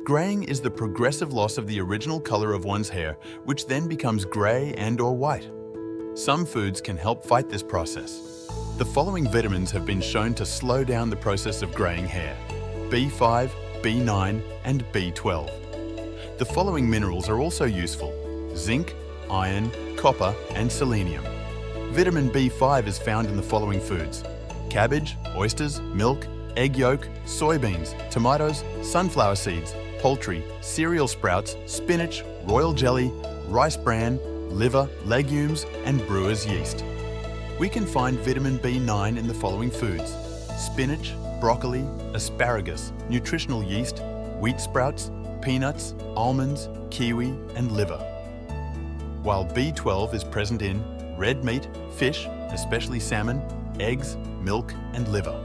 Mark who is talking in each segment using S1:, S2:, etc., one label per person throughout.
S1: Graying is the progressive loss of the original color of one's hair, which then becomes gray and/or white. Some foods can help fight this process. The following vitamins have been shown to slow down the process of graying hair: B5, B9, and B12. The following minerals are also useful: zinc, iron, copper, and selenium. Vitamin B5 is found in the following foods: cabbage, oysters, milk, egg yolk, soybeans, tomatoes, sunflower seeds, poultry, cereal sprouts, spinach, royal jelly, rice bran, liver, legumes, and brewer's yeast. We can find vitamin B9 in the following foods: spinach, broccoli, asparagus, nutritional yeast, wheat sprouts, peanuts, almonds, kiwi, and liver. While B12 is present in red meat, fish, especially salmon, eggs, milk, and liver.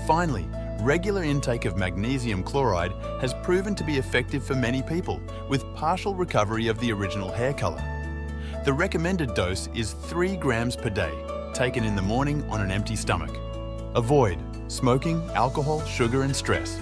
S1: Finally, regular intake of magnesium chloride has proven to be effective for many people, with partial recovery of the original hair color. The recommended dose is 3 grams per day, taken in the morning on an empty stomach. Avoid smoking, alcohol, sugar, and stress.